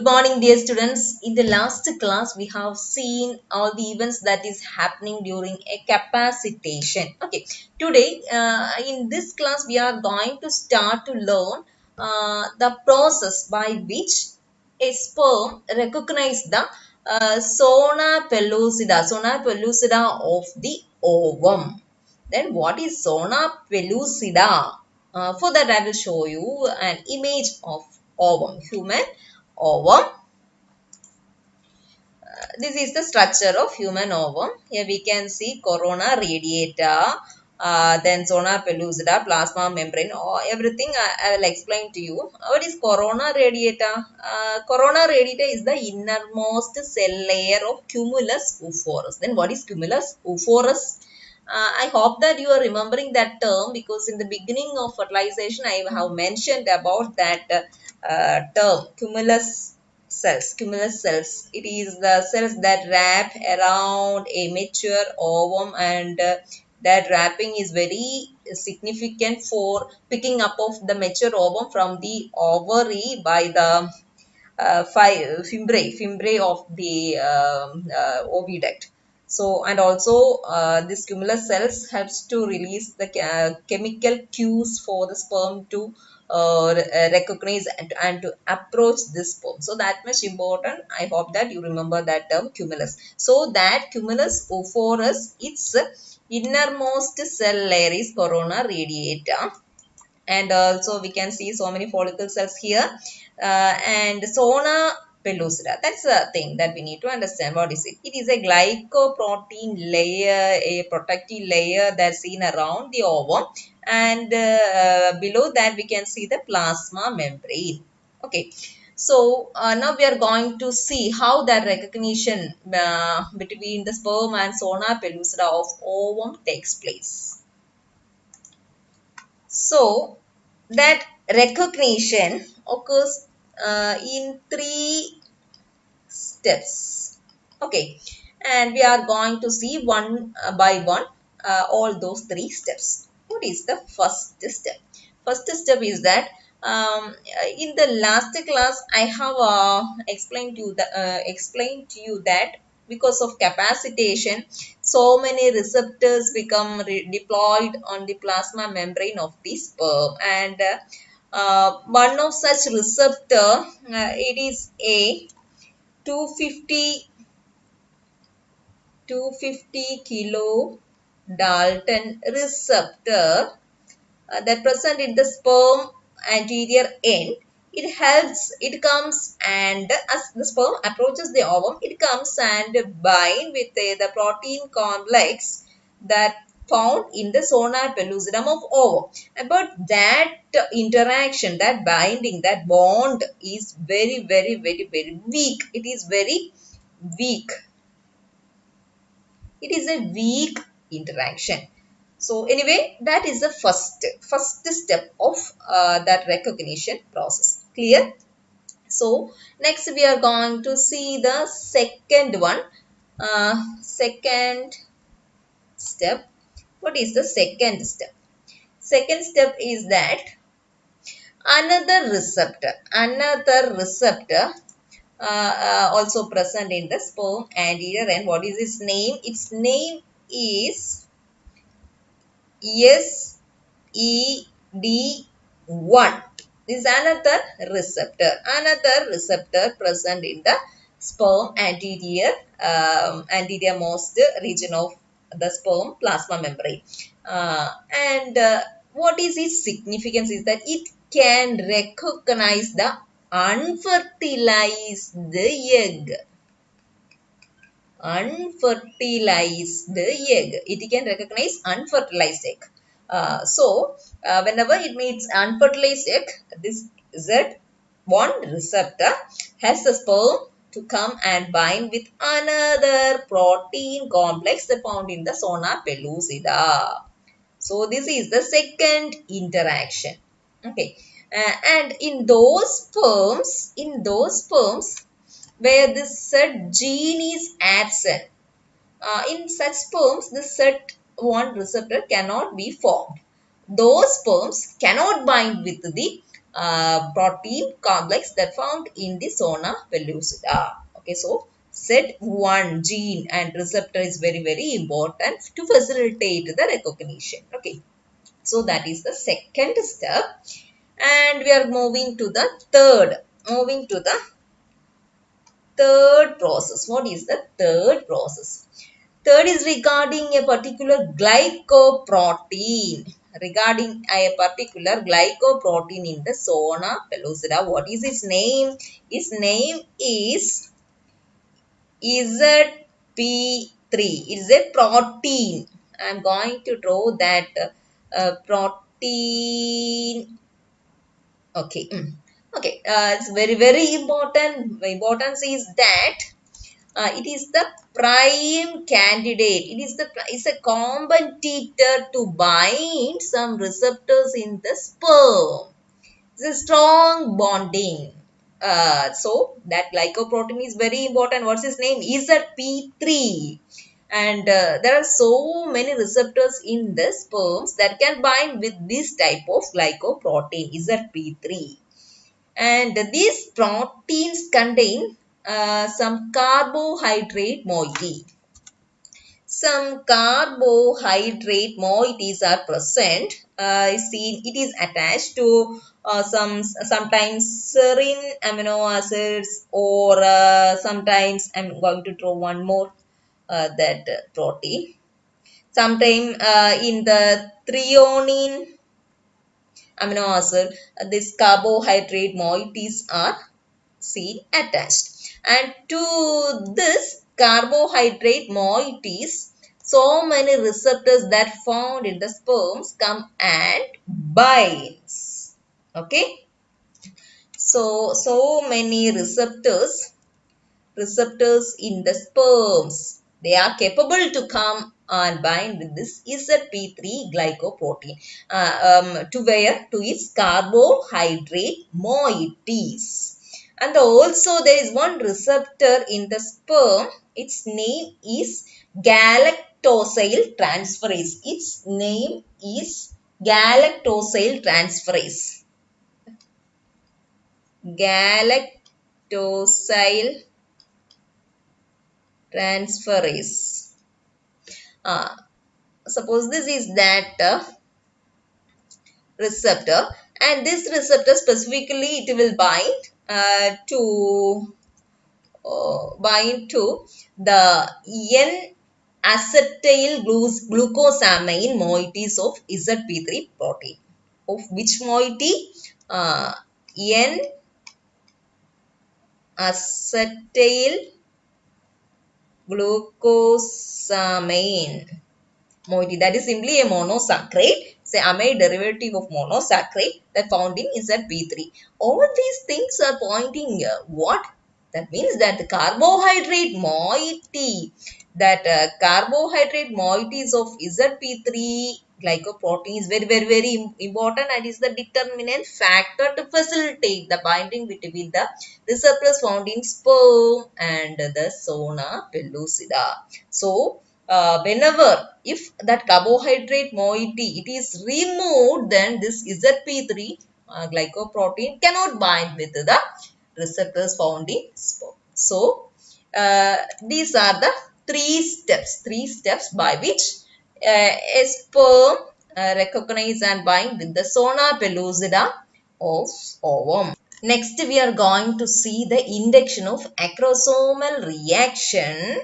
morning, dear students. In the last class, we have seen all the events that is happening during a capacitation. Okay, today in this class, we are going to start to learn the process by which a sperm recognize the zona pellucida of the ovum. Then what is zona pellucida? For that, I will show you an image of ovum, human ovum. This is the structure of human ovum. Here we can see corona radiata, then zona pellucida, plasma membrane, everything I will explain to you. What is corona radiata? Corona radiata is the innermost cell layer of cumulus oophorus. Then what is cumulus oophorus? I hope that you are remembering that term, because in the beginning of fertilization I have mentioned about that term, cumulus cells. It is the cells that wrap around a mature ovum, and that wrapping is very significant for picking up of the mature ovum from the ovary by the fimbriae of the oviduct. So, and also this cumulus cells helps to release the chemical cues for the sperm to recognize and to approach this sperm. So that much important. I hope that you remember that term, cumulus. So that cumulus oophorus, its innermost cell layer is corona radiata, and also we can see so many follicle cells here, and zona pellucida. That's the thing that we need to understand. What is it? It is a glycoprotein layer, a protective layer that's seen around the ovum, and below that we can see the plasma membrane. Okay, so now we are going to see how that recognition between the sperm and zona pellucida of ovum takes place. So that recognition occurs in 3 steps. Okay, and we are going to see one by one all those 3 steps. What is the first step? First step is that in the last class I have explained to you that because of capacitation, so many receptors become deployed on the plasma membrane of the sperm, and one of such receptor, it is a 250 kilo Dalton receptor that present in the sperm anterior end. It helps, it comes, and as the sperm approaches the ovum, it comes and bind with the protein complex that found in the zona pellucidum of ovum. But that interaction, that binding, that bond is very weak. It is very weak. It is a weak interaction. So anyway, that is the first step of that recognition process. Clear? So next we are going to see the second one. Second step. What is the second step? Second step is that another receptor also present in the sperm anterior end. What is its name? Its name is SED1. This is another receptor present in the sperm anterior-most region of the sperm plasma membrane. And what is its significance is that it can recognize the unfertilized egg. It can recognize unfertilized egg. Whenever it meets unfertilized egg, this Z1 receptor has the sperm to come and bind with another protein complex that found in the zona pellucida. So this is the second interaction. Okay, and in those sperms where this Z gene is absent, in such sperms, the Z1 receptor cannot be formed. Those sperms cannot bind with the protein complex that found in the zona pellucida. Okay, so set1 gene and receptor is very, very important to facilitate the recognition. Okay, so that is the second step. And we are moving to the third. Moving to the third process. What is the third process? Third is regarding a particular glycoprotein. Regarding a particular glycoprotein in the zona pellucida. What is its name? Its name is ZP3. It's a protein. I'm going to draw that protein. Okay. Okay. It's very, very important. The importance is that it is the prime candidate. It's a competitor to bind some receptors in the sperm. It's a strong bonding. So that glycoprotein is very important. What's his name? ZP3. And there are so many receptors in the sperms that can bind with this type of glycoprotein, ZP3. And these proteins contain some carbohydrate moiety. Some carbohydrate moieties are present. See, it is attached to sometimes serine amino acids, or sometimes I'm going to draw one more that protein. Sometime in the threonine amino acid, these carbohydrate moieties are seen attached. And to this carbohydrate moieties, so many receptors that found in the sperms come and binds. Okay. So many receptors in the sperms. They are capable to come and bind with this ZP3 glycoprotein to where? To its carbohydrate moieties. And also there is one receptor in the sperm. Its name is galactosyl transferase. Its name is galactosyl transferase. Galactosyl transferase. Suppose this is that receptor, and this receptor specifically it will bind to the N-acetyl glucosamine moieties of ZP3 protein. Of which moiety? N-acetyl glucosamine moiety. That is simply a monosaccharide. It's a amide derivative of monosaccharide that found in ZP3. All these things are pointing what? That means that the carbohydrate moiety, carbohydrate moieties of ZP3 glycoprotein is very, very, very important, and is the determinant factor to facilitate the binding between the receptors found in sperm and the zona pellucida. So, whenever if that carbohydrate moiety it is removed, then this ZP3 glycoprotein cannot bind with the receptors found in sperm. So these are the three steps by which a sperm recognize and bind with the zona pellucida of ovum. Next, we are going to see the induction of acrosomal reaction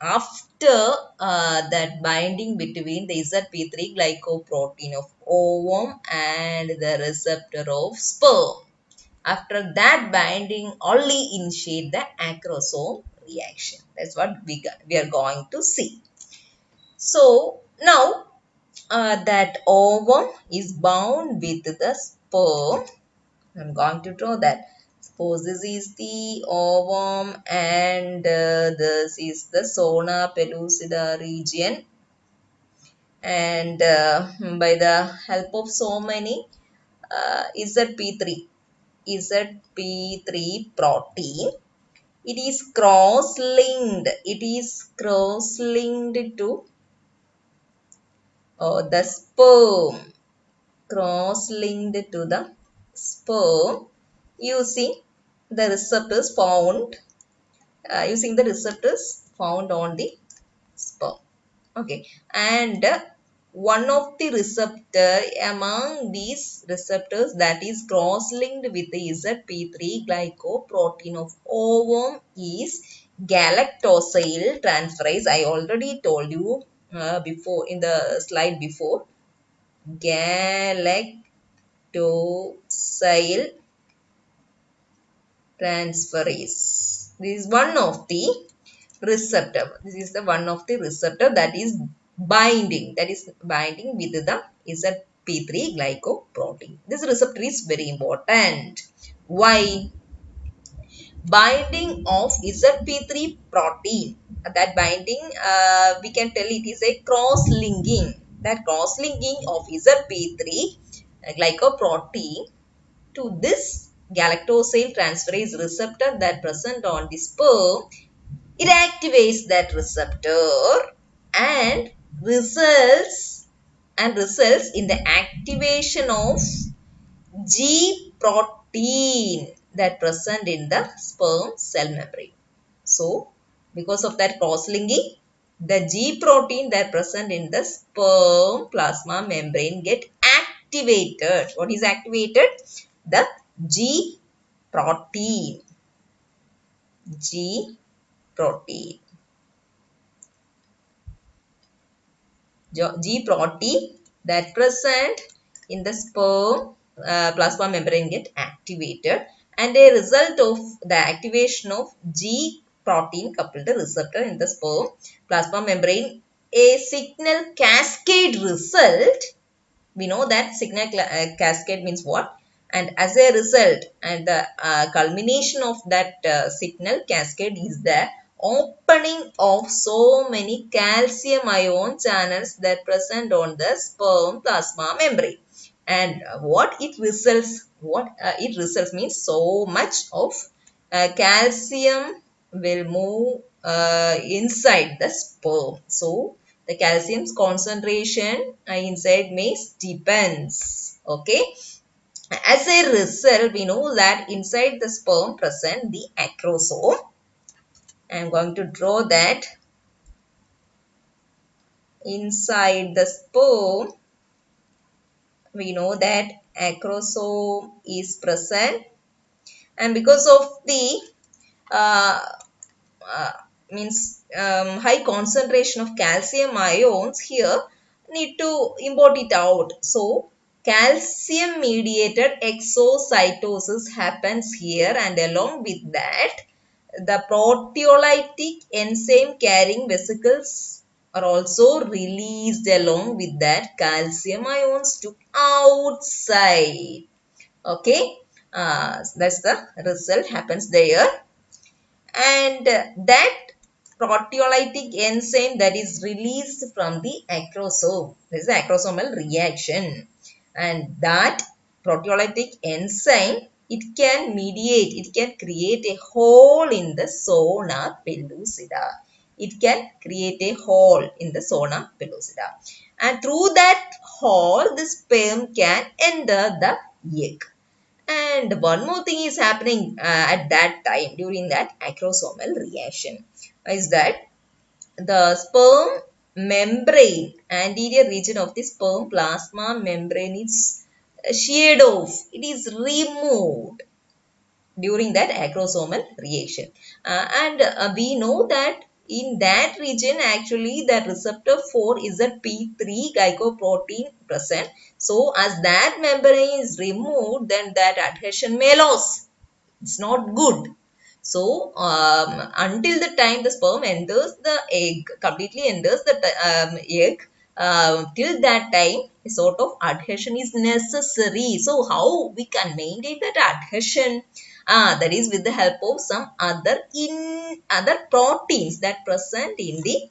after that binding between the ZP3 glycoprotein of ovum and the receptor of sperm. After that binding, only initiate the acrosome reaction. That's what we are going to see. So, now that ovum is bound with the sperm. I'm going to draw that. Suppose this is the ovum and this is the zona pellucida region. And by the help of so many ZP3 protein, it is cross-linked. It is cross-linked to the sperm. Cross-linked to the sperm using the receptors found on the sperm. Okay, and one of the receptor among these receptors that is cross-linked with the ZP3 glycoprotein of ovum is galactosyl transferase. I already told you before in the slide before. Galactosyl transferase. This is one of the receptor. This is the one of the receptor that is binding with the ZP3 glycoprotein. This receptor is very important. Why? Binding of ZP3 protein. That binding, we can tell it is a cross-linking. That cross-linking of ZP3 glycoprotein to this galactosyl transferase receptor that present on the sperm, it activates that receptor and results in the activation of G protein that present in the sperm cell membrane. So, because of that cross-linking, the G protein that present in the sperm plasma membrane get activated. What is activated? The G protein. G protein. G protein that present in the sperm plasma membrane get activated, and a result of the activation of G protein coupled receptor in the sperm plasma membrane, a signal cascade result. We know that signal cascade means what? And as a result, and the culmination of that signal cascade is the opening of so many calcium ion channels that present on the sperm plasma membrane. And what it results means so much of calcium will move inside the sperm. So the calcium's concentration inside may depends. Okay. As a result, we know that inside the sperm present the acrosome. I am going to draw that. Inside the sperm, we know that acrosome is present, and because of the high concentration of calcium ions here, need to import it out. So calcium mediated exocytosis happens here, and along with that the proteolytic enzyme carrying vesicles are also released along with that calcium ions to outside. Okay, that's the result happens there. And that proteolytic enzyme that is released from the acrosome, this is the acrosomal reaction, and that proteolytic enzyme, it can create a hole in the zona pellucida. It can create a hole in the zona pellucida, and through that hole the sperm can enter the egg. And one more thing is happening at that time during that acrosomal reaction is that the sperm membrane, anterior region of the sperm plasma membrane is sheared off. It is removed during that acrosomal reaction. And we know that in that region actually the receptor for ZP3 glycoprotein present. So as that membrane is removed, then that adhesion may lose. It's not good. So until the time the sperm enters the egg, completely enters the egg, till that time a sort of adhesion is necessary. So how we can maintain that adhesion? That is with the help of some other proteins that present in the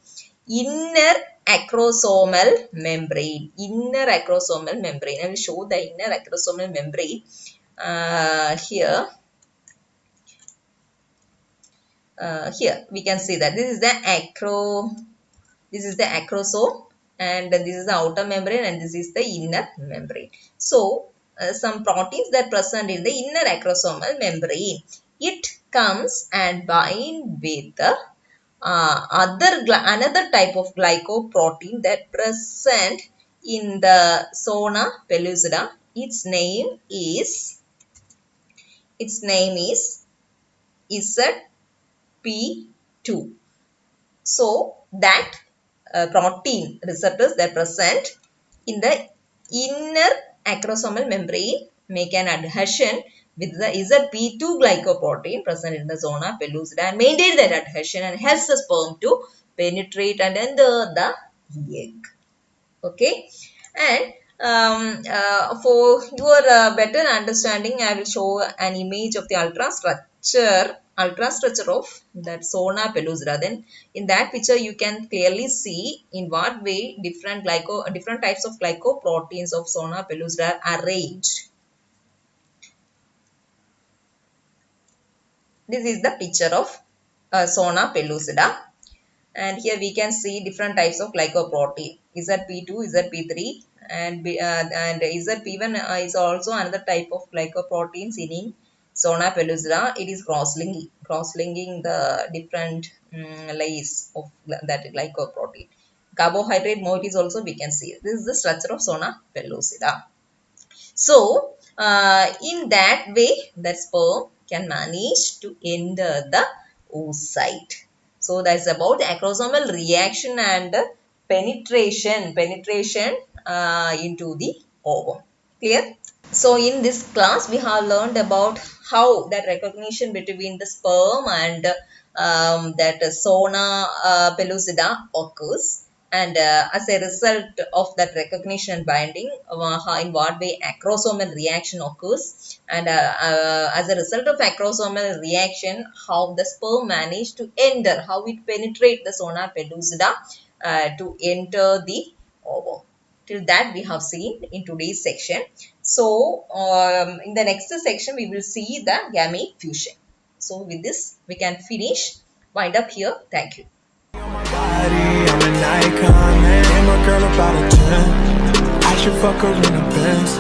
inner acrosomal membrane. Inner acrosomal membrane. I will show the inner acrosomal membrane here. Here we can see that this is the acrosome, and this is the outer membrane, and this is the inner membrane. So some proteins that present in the inner acrosomal membrane. It comes and bind with the another type of glycoprotein that present in the zona pellucida. Its name is ZP2. So that protein receptors that present in the inner acrosomal membrane make an adhesion with the ZP2 glycoprotein present in the zona pellucida and maintain that adhesion and helps the sperm to penetrate and enter the egg. Okay, and for your better understanding, I will show an image of the ultrastructure of that zona pellucida. Then in that picture you can clearly see in what way different types of glycoproteins of zona pellucida are arranged. This is the picture of zona pellucida. And here we can see different types of glycoprotein, ZP2, ZP3, and ZP1 is also another type of glycoprotein seen in zona pellucida. It is cross-linking the different layers of that glycoprotein. Carbohydrate moieties also we can see. This is the structure of zona pellucida. So, in that way, the sperm can manage to enter the oocyte. So, that's about the acrosomal reaction and penetration into the ovum. Clear? So, in this class, we have learned about how that recognition between the sperm and that zona pellucida occurs. And as a result of that recognition binding, in what way acrosomal reaction occurs, and as a result of acrosomal reaction, how the sperm managed to enter, how it penetrates the zona pellucida to enter the ovum. Till that we have seen in today's section. So in the next section we will see the gamete fusion. So with this we can wind up here. Thank you. I'm an icon, man. I'm a girl about a 10. I should fuck her in a Benz.